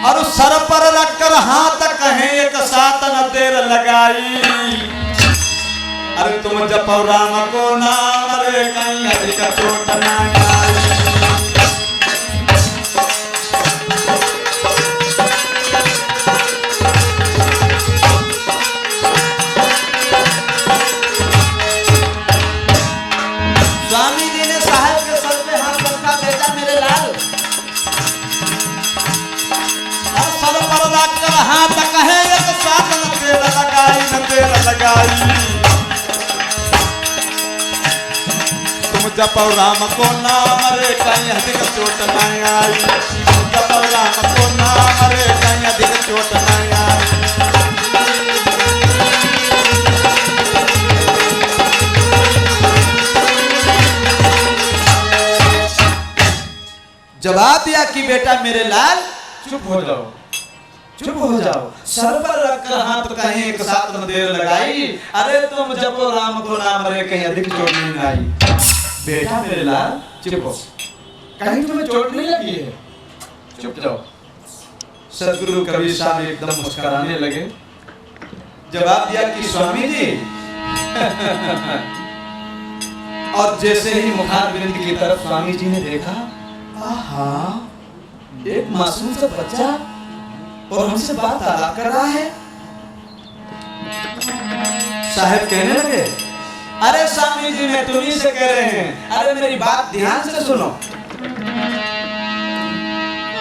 और सर पर रखकर हाथ कहें एक साथ न देर लगाई। अरे तुम जपो राम को नाम रे कहीं अधिक चोट न आई। स्वामी जी ने साहब के सर पे हाथ रखा, बेटा मेरे लाल, और सर पर रखकर हाथ कहें एक साथ न देर लगाई, न देर लगाई। जपो राम को नाम रे कहीं अधिक चोट न आई। जपो राम को नाम रे कहीं अधिक चोट न आई। जवाब दिया कि बेटा मेरे लाल चुप हो जाओ, चुप हो जाओ, सर पर रखकर हाथ कहीं एक साथ न देर लगाई। अरे तुम जपो राम को नाम रे कहीं अधिक चोट नहीं आई। बेटा मेरे लाल चुप हो, कहीं तुम्हें चोट नहीं लगी है, चुप जाओ। सदगुरु कबीर साहब एकदम मुस्कुराने लगे। जवाब दिया कि स्वामी जी और जैसे ही मुखारबिंद की तरफ स्वामी जी ने देखा, आहा, एक मासूम सा बच्चा और हमसे बात तालाब कर रहा है। साहब कहने लगे, अरे स्वामी जी मैं तुम्ही से कह रहे हैं, अरे मेरी बात ध्यान से सुनो।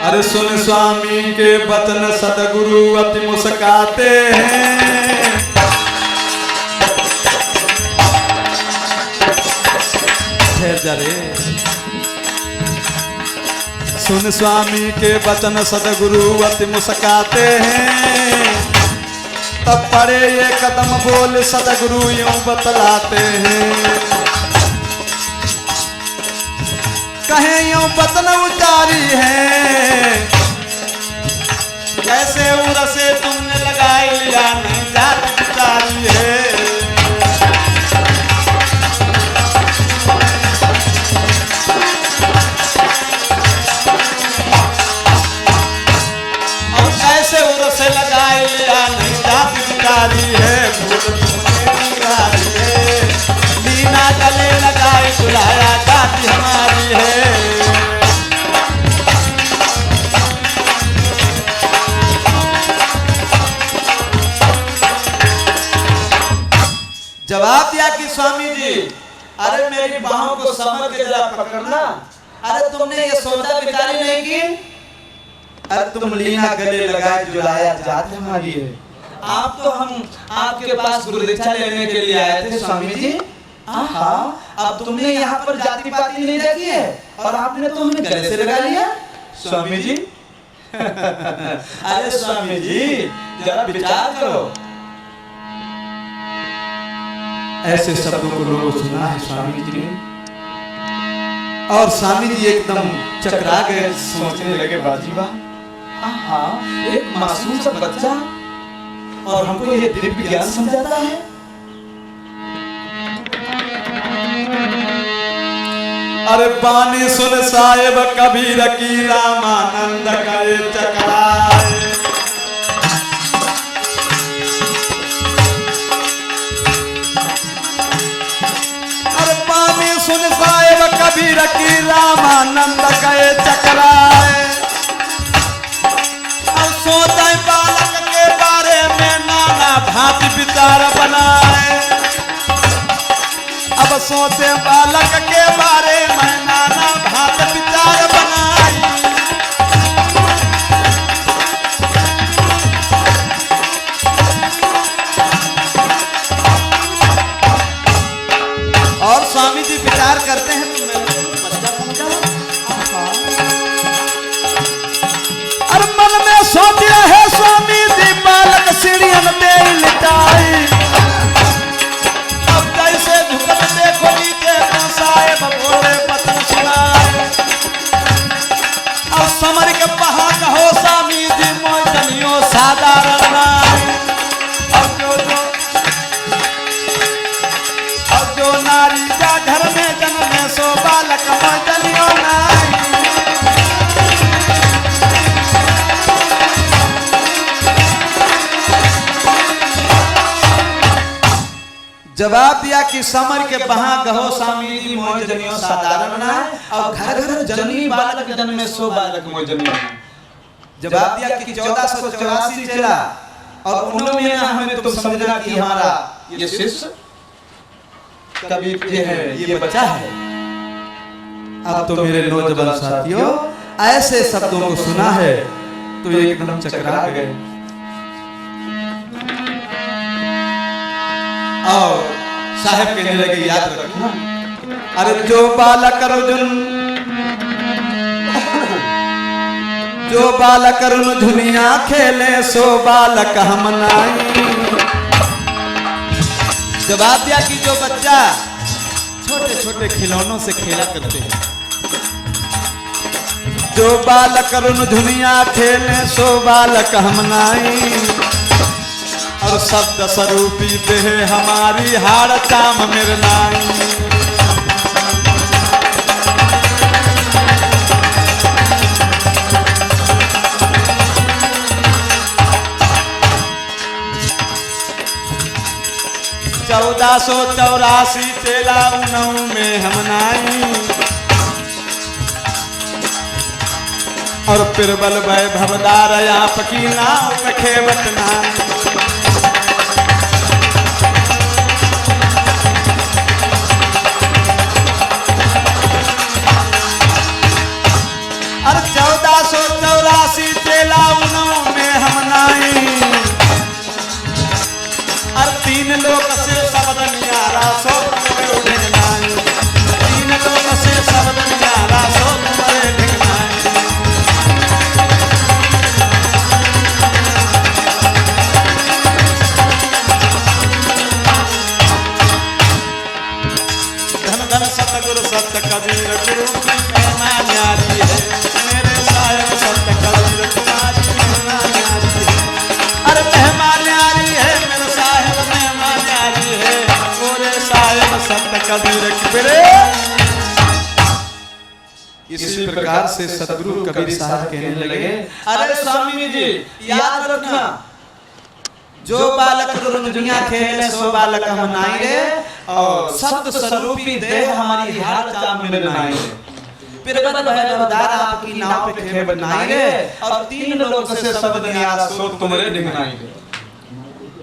अरे सुन स्वामी के वचन सतगुरु अति मुस्काते हैं। ठहर जा रे। सुन स्वामी के वचन सतगुरु अति मुस्काते हैं। तब पड़े ये कदम बोल सतगुरु यूं बतलाते हैं। कहे यूं बतन उतारी है, कैसे उरसे तुमने लगाई लिया नहीं जात उतारी है। और कैसे उरसे लगाई लिया नहीं जात उतारी है। भूल तुमने है, लीना गले लगाई बुलाया जाति हमारी है। जवाब दिया कि स्वामी जी, अरे मेरी बाहों को समझ के जरा पकड़ना। अरे तुमने ये सोचा विचारी नहीं की? अरे तुम लीना गले लगाए जुलाया जात हमारी है। आप तो हम आपके पास गुरु दीक्षा लेने के लिए आए थे स्वामी जी। आहा, अब तुमने यहाँ पर जाति पाति नहीं देखी है और आपने तो हमें गले से लगा लिया स्वामी जी। अरे स्वामी जी जरा विचार करो। ऐसे शब्दों को लोगों सुना है स्वामी जी ने, और स्वामी जी एकदम चकरा गए, सोचने लगे बाजीबा, आहा, एक मासूम सा बच्चा और हमको ये दिव्य ज्ञान समझाता है। अरे बानी सुन साहेब कबीर की रामानंद करे चकराए। अरे बानी सुन साहेब कबीर की रामानंद करे चकराए। अब सोचा बालक के बारे में नाना भांति विचार बनाए। अब सोचे बालक के बारे में नाना भांति विचार बनाई। और स्वामी जी विचार करते हैं तो मैंने बच्चा समझा। अरे मन में सोच रहे स्वामी जी बालक सीढ़ियन दे लिटाई। अब जैसे झुकत देखो नीचे तो साहेब बोले पतन सुनाए। अब समर के पहा कहो स्वामी जी मोजनियो साधारण नाई। अब जो नारी जा घर में जन्मे सो बालक मोजनियो नाई। जवाब दिया कि समर के बहा गहो स्वामी जी मोय जनियो साधारण ना और घर घर जननी बालक जन्म में सो बालक मोय जनियो। जवाब दिया कि 1484 चला और उनमें ना हमें तुम समझना कि हमारा ये शिष्य कभी ये है, ये बच्चा है। अब तो मेरे नौजवान साथियों ऐसे शब्दों को सुना है तो ये एकदम चकरा गए और साहब कहने लगे याद रखना, अरे जो बालक अर्जुन जो बालक अर्जुन दुनिया खेले सो बालक हम नाई। जवाब दिया कि जो बच्चा छोटे छोटे खिलौनों से खेला करते हैं, जो बालक अर्जुन दुनिया खेले सो बालक हम नाई। और शब्द स्वरूपी देह हमारी हाड़ चाम मेरे नाई। चौदह सौ 84 चेला उनऊ में हम नाई। और पिरबल वैभवदार आपकी नाव पे खेवत नाई। और 1484 चेला उनऊ में हम नाई। और 3 लोक से शब्द न्यारा सो तुम्हारे ढिगनाई। 3 लोक से शब्द न्यारा सो तुम्हारे ढिगनाई। धन धन सतगुरु सत्य कबीर गुरु की महिमा न्यारी है। मेरे साहिब सत्य कबीर तुम्हारी महिमा न्यारी है। अरे महिमा न्यारी है मेरे साहिब महिमा न्यारी है। पूरे साहिब सत्य कबीर कबीरे। इसी प्रकार से सतगुरु कबीर साहब कहने लगे, अरे स्वामी जी याद रखना, जो बालक दुनिया खेले सो बालक हम नाई रे। और शब्द स्वरूपी देह हमारी हाड़ चाम में नाई रे। पिरबल वैभवदार आपकी नाव पे खेव नाई रे। और 3 लोक से शब्द न्यारा सो तुम्हारे ढिगनाई रे।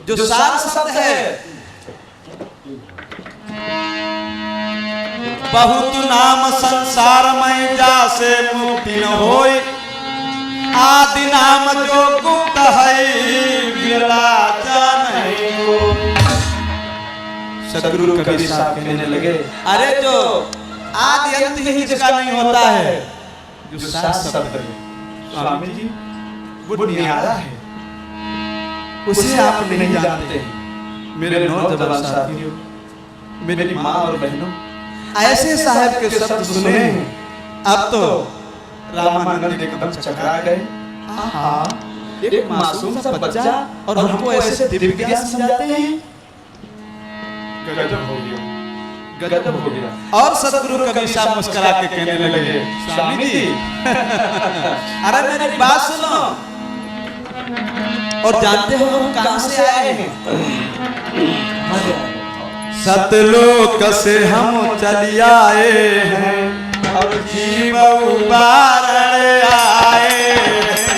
जो सार शब्द है बहुत नाम संसार में जासे मुक्ति न होई। आदि नाम जो गुप्त है बिरला जाने को। सतगुरु कबीर साहब कहने लगे, अरे जो आदि अंत ही जिसका नहीं होता है, जो सार शब्द है स्वामी जी वो न्यारा है, उसे आप नहीं जानते। मेरे नौजवान साथियों, मेरी माँ और बहनों, ऐसे साहब के शब्द सुने अब तो रामानंद एकदम चकरा गए। एक मासूम सा बच्चा और हमको ऐसे दिव्य ज्ञान समझाते हैं। गजब हो गया, गजब हो गया। और सतगुरु कबीर साहब मुस्कुरा के कहने लगे, स्वामी जी अरे मेरी बात सुनो। और जानते हो हम कहां से आए हैं? सतलोक से हम चली आए हैं और जीव उबारण आए हैं।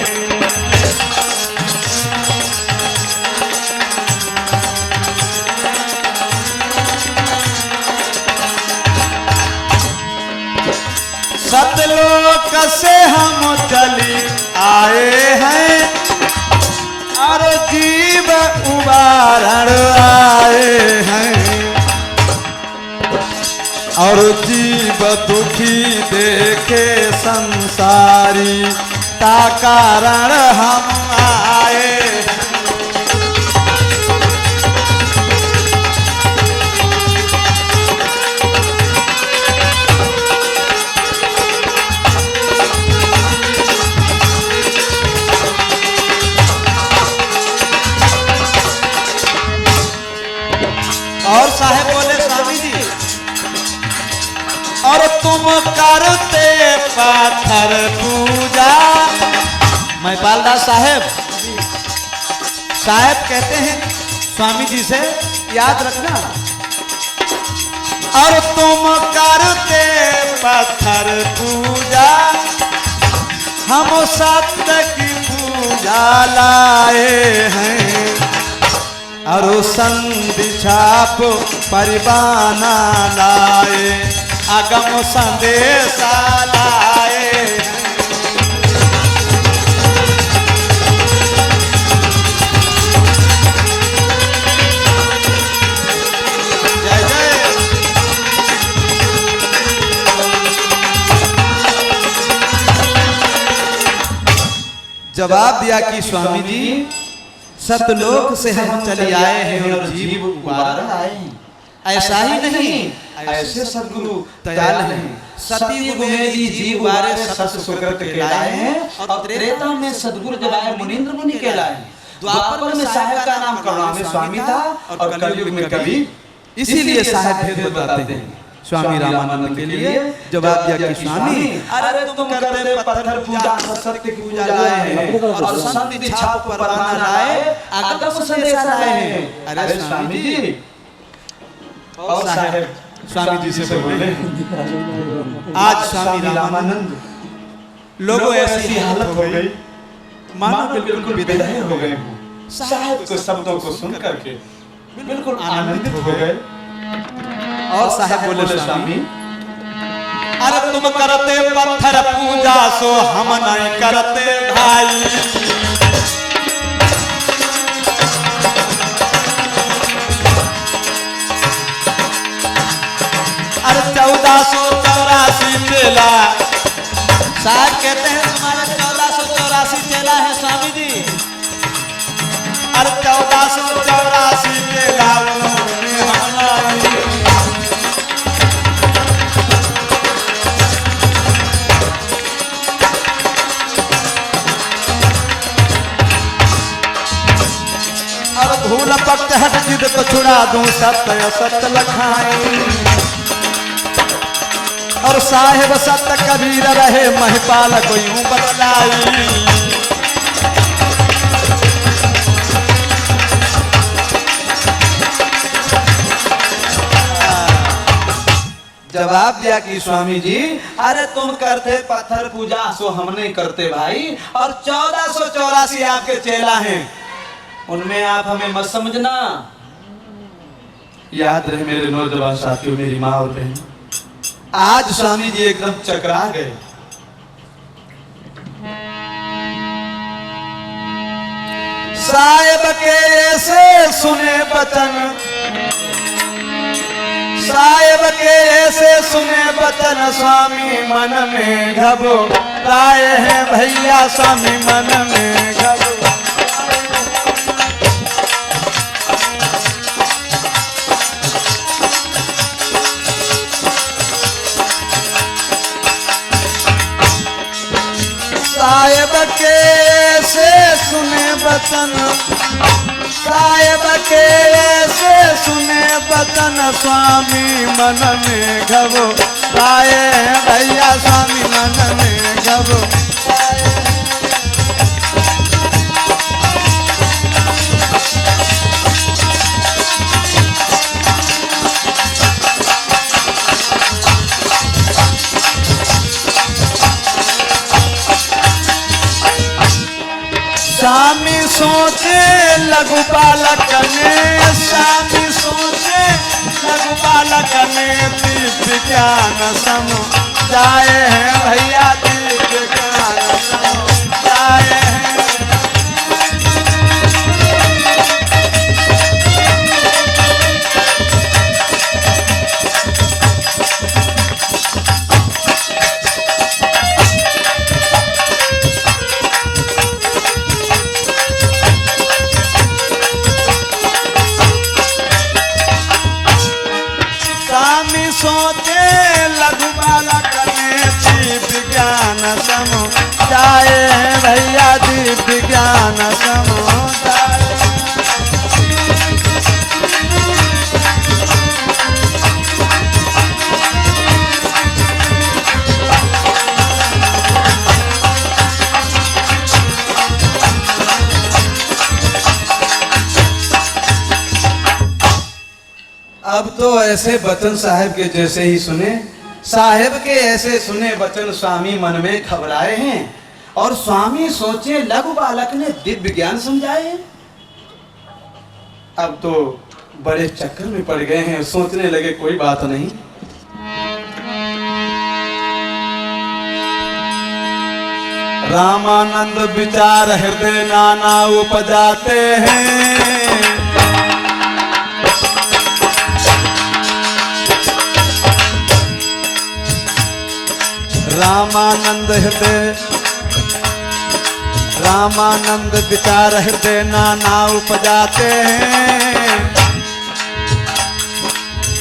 सतलोक से हम चली आए हैं और जीव उबारण आए हैं। और जीव दुखी देखे संसारी ता कारण हम आए। और साहेब बोले, स्वामी जी और तुम करते पाथर पूजा। महिपाल दास साहेब कहते हैं स्वामी जी से, याद रखना और तुम करते पत्थर पूजा, हम सत्य की पूजा लाए हैं। और संधि छाप परिवाना लाए, अगम संदेशा लाए हैं। जय जय। जवाब दिया कि स्वामी जी सतलोक से हम चले आए हैं और जीव उबार आए हैं। ऐसा ही नहीं, ऐसे सदगुरु दयाल हैं। सती युग में भी जीव उबारे सत सुकृत कहलाए हैं, और त्रेता में सदगुरु जब आए मुनींद्र मुनि कहलाए। द्वापर में साहेब का नाम करुणामय स्वामी था, और कलयुग में कवि। इसीलिए साहेब भेद बताते हैं स्वामी रामानंद के लिए। जवाब दिया कि स्वामी अरे तुम करते पत्थर पूजा, सत्य की पूजा लाए हैं, और संधि छाप परवाना लाए, अगम संदेशा लाए हैं। अरे स्वामी जी, और साहेब स्वामी जी से बोले, आज स्वामी रामानंद लोगों ऐसी हालत हो गई मानो बिल्कुल विदेह हो गए। साहेब के शब्दों को सुन करके बिल्कुल आनंदित हो गए। और साहेब बोले स्वामी अरे तुम करते पत्थर पूजा, सो हम नहीं करते भाई। अरे 1484 चेला, साहब कहते हैं तुम्हारे 1484 चेला है स्वामी जी। अरे 1484 चेला उन्होंने हमारी। और भूल पक्त हट जिद को छुड़ा दूं, सत्य असत्य लखाई। और साहेब सत्य कबीर रहे, महिपाल को यूं बतलाई। जवाब दिया कि स्वामी जी अरे तुम करते पत्थर पूजा, सो हम नहीं करते भाई। और 1484 आपके चेला हैं, उनमें आप हमें मत समझना। याद रहे मेरे नौजवान साथियों, मेरी माँ और बहन, आज स्वामी जी एकदम चकरा गए। साहेब के ऐसे सुने वचन, साहेब के ऐसे सुने वचन, स्वामी मन में घबराए हैं भैया, स्वामी मन में घबराए। साहेब के से सुने वचन, साहेब के से सुने वचन, स्वामी मन में घबराए भैया, स्वामी मन में घबराए। स्वामी सोचे लघु बालक ने, स्वामी सोचे लघु बालक ने, दिव्य ज्ञान समझाए हैं भैया, दिव्य ज्ञान समझाए हैं। सोचे लघु बालक ने, ऐसे वचन साहेब के जैसे ही सुने, साहेब के ऐसे सुने वचन स्वामी मन में घबराए हैं। और स्वामी सोचे लघु बालक ने दिव्य ज्ञान समझाए। अब तो बड़े चक्कर में पड़ गए हैं, सोचने लगे कोई बात नहीं। रामानंद विचार हृदय नाना उपजाते हैं। रामानंद विचार हृदय नाना उपजाते हैं।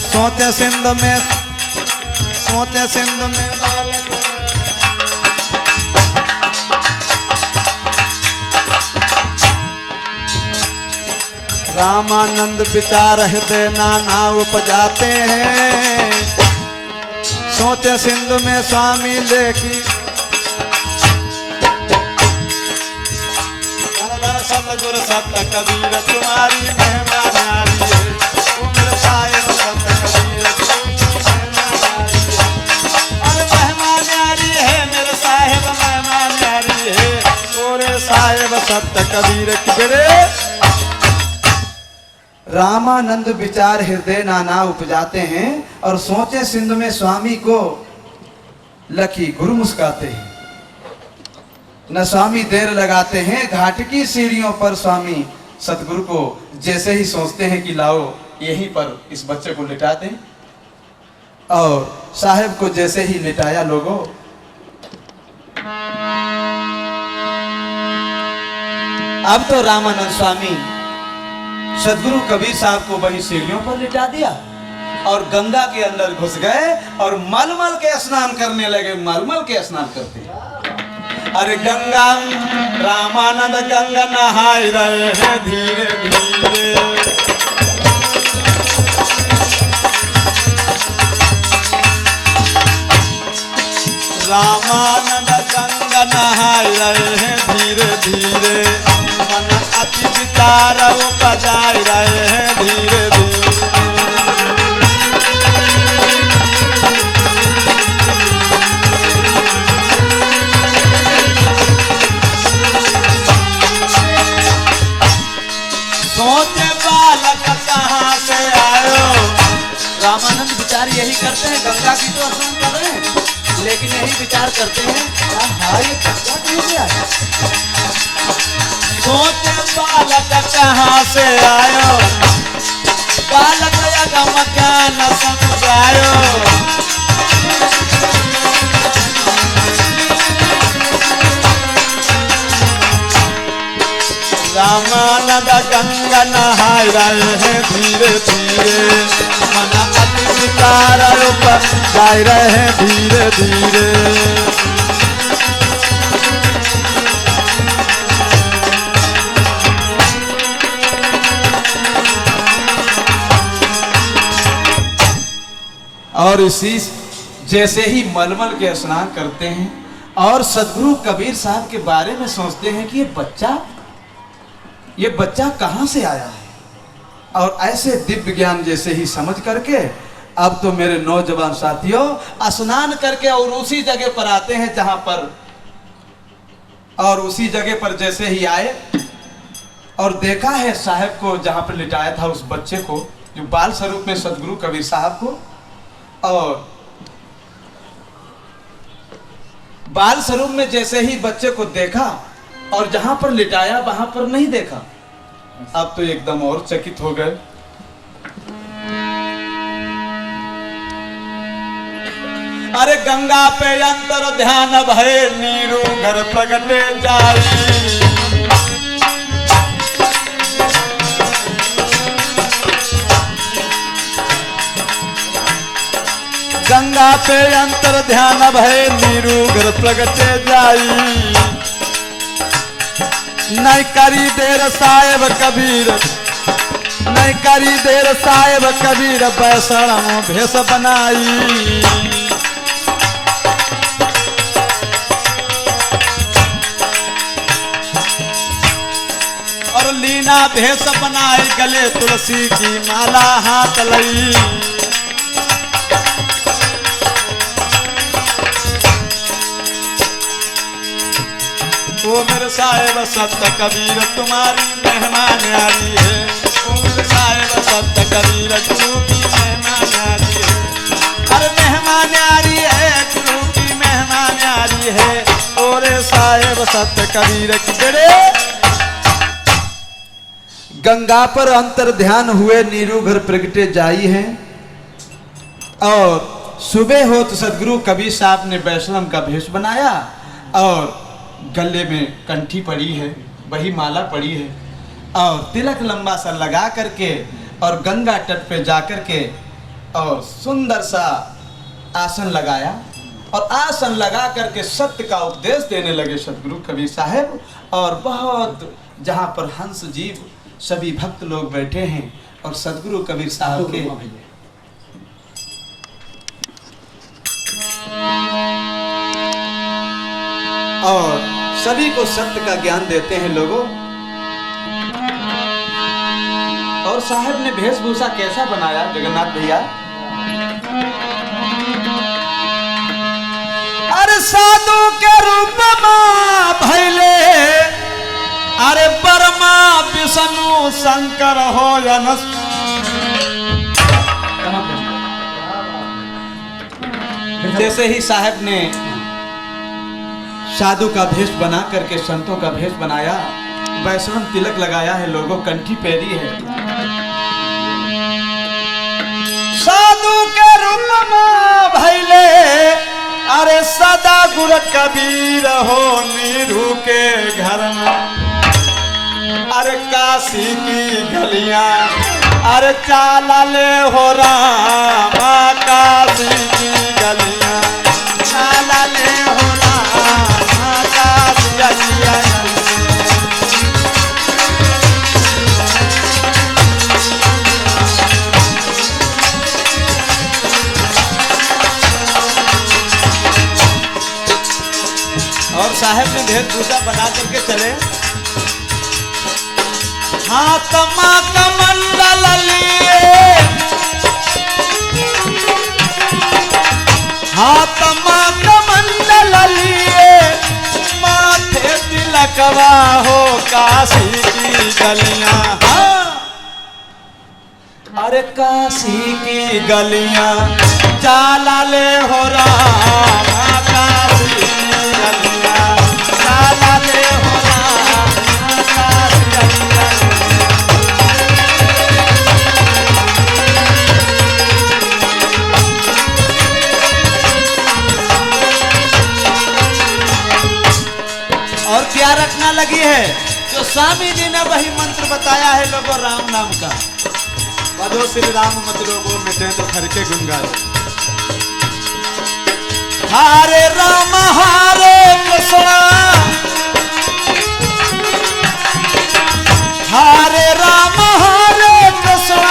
सोते सिंध में रामानंद विचार हृदय नाना उपजाते हैं। सोते सिंधु में स्वामी लेखी सतगुरु सत्य कबीर तुम्हारी महिमा न्यारी है। ओ मेरे साहिब सत्य कबीर अरे महिमा न्यारी है, मेरे साहिब महिमा न्यारी है। ओरे साहिब सत्य कबीर किबरे। रामानंद विचार हृदय नाना उपजाते हैं और सोचे सिंधु में स्वामी को लखी गुरु मुस्काते हैं। न स्वामी देर लगाते हैं, घाट की सीढ़ियों पर स्वामी सतगुरु को जैसे ही सोचते हैं कि लाओ यहीं पर इस बच्चे को लिटा दें, और साहेब को जैसे ही लिटाया लोगों, अब तो रामानंद स्वामी सदगुरु कबीर साहब को वही सीढ़ियों पर लिटा दिया और गंगा के अंदर घुस गए और मलमल के स्नान करने लगे। मलमल के स्नान करते, अरे गंगा रामानंद गंगा नहाए रहे हैं धीरे धीरे। रामानंद गंगा नहाए रहे हैं धीरे धीरे। मन अति विचार उपजाए रहे हैं धीरे धीरे। सोचे बालक कहाँ से आयो। रामानंद विचार यही करते हैं, गंगा की तो स्नान कर रहे हैं लेकिन यही विचार करते हैं ये बच्चा कहाँ से आया। सोचे बालक कहाँ से आयो, बालक अगम ज्ञान समझायो। रामानंद गंगा नहाए रहे हैं धीरे धीरे। मन अति विचार उपजाए रहे हैं धीरे धीरे। और इसी जैसे ही मलमल के स्नान करते हैं और सदगुरु कबीर साहब के बारे में सोचते हैं कि ये बच्चा कहाँ से आया है। और ऐसे दिव्य ज्ञान जैसे ही समझ करके अब तो मेरे नौजवान साथियों स्नान करके और उसी जगह पर आते हैं जहां पर, और उसी जगह पर जैसे ही आए और देखा है साहब को जहां पर लिटाया था उस बच्चे को, जो बाल स्वरूप में सदगुरु कबीर साहब को, और बाल स्वरूप में जैसे ही बच्चे को देखा और जहां पर लिटाया वहां पर नहीं देखा। अब तो एकदम और चकित हो गए। अरे गंगा पे अंतर ध्यान भय नीरू घर प्रगटे जाई। गंगा पे अंतर ध्यान भय नीरू घर प्रगटे जाई। नहीं करी देर साहेब कबीर, नहीं करी देर साहेब कबीर बैसणों भेष बनाई। और लीना भेष बनाई, गले तुलसी की माला हाथ लई। साहेब सत्य कबीर तुम्हारी महिमा न्यारी है। उमर साहेब सत्य कबीर गुरु की महिमा न्यारी है। अरे महिमा न्यारी है, गुरु की महिमा न्यारी है। और साहेब सत्य कबीर की बेड़े गंगा पर अंतर ध्यान हुए नीरू घर प्रगटे जाई है। और सुबह हो तो सदगुरु कबीर साहब ने वैष्णव का भेष बनाया और गले में कंठी पड़ी है, वही माला पड़ी है और तिलक लंबा सा लगा करके और गंगा तट पे जा करके और सुंदर सा आसन लगाया और आसन लगा करके सत्य का उपदेश देने लगे सदगुरु कबीर साहब। और बहुत जहाँ पर हंस जीव सभी भक्त लोग बैठे हैं और सदगुरु कबीर साहब के और सभी को सत्य का ज्ञान देते हैं लोगों। और साहब ने वेशभूषा कैसा बनाया जगन्नाथ भैया? अरे साधु के रूप में भैले, अरे ब्रह्मा विष्णु शंकर हो जनस। जैसे ही साहब ने साधु का भेष बना करके संतों का भेष बनाया, वैष्णव तिलक लगाया है, लोगों कंठी पहनी है, साधु के रूप में भैले, अरे सदा गुरु कबीर हो नीरू के घर में। अरे काशी की गलियां अरे चाला ले हो रामा, काशी की गलियां चाला ले हो रामा, काशी गलियां। और साहब ने वेशभूषा बना करके चले, हाथ माँ कमंडल लिए, हाथ माँ कमंडल लिए, माथे तिलकवा हो काशी की गलियां। अरे काशी की गलियां चाला ले हो रामा, काशी की गलियां चाला ले हो रामा, काशी की गलियां। और क्या रखना लगी है? जो स्वामी जी ने वही मंत्र बताया है लोगों, राम नाम का। बधो श्री राम मत लोगों मिटे तो घर के गुण गाए। हरे राम हरे कृष्ण, हरे राम हरे कृष्ण,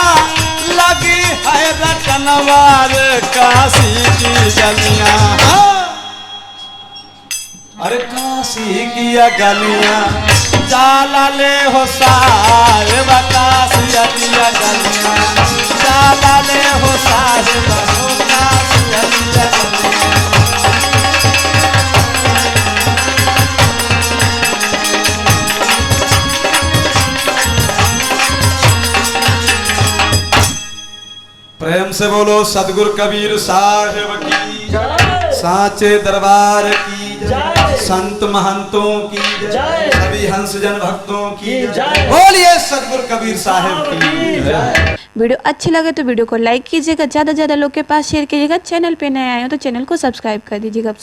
लगी है रटनवार काशी की गलियां। अरे काशी की गलियां चाला ले हो साहेब, काशी की गलियां चाला ले हो साहेब, काशी की गलियां। प्रेम से बोलो सदगुरु कबीर साहेब की जय, साचे दरबार की जय, संत महंतों की जय, सभी हंस जन भक्तों की जय। बोलिए सदगुरु कबीर साहेब की जय। वीडियो अच्छी लगे तो वीडियो को लाइक कीजिएगा, ज़्यादा से ज़्यादा लोग के पास शेयर कीजिएगा। चैनल पे नए आए हो तो चैनल को सब्सक्राइब कर दीजिएगा।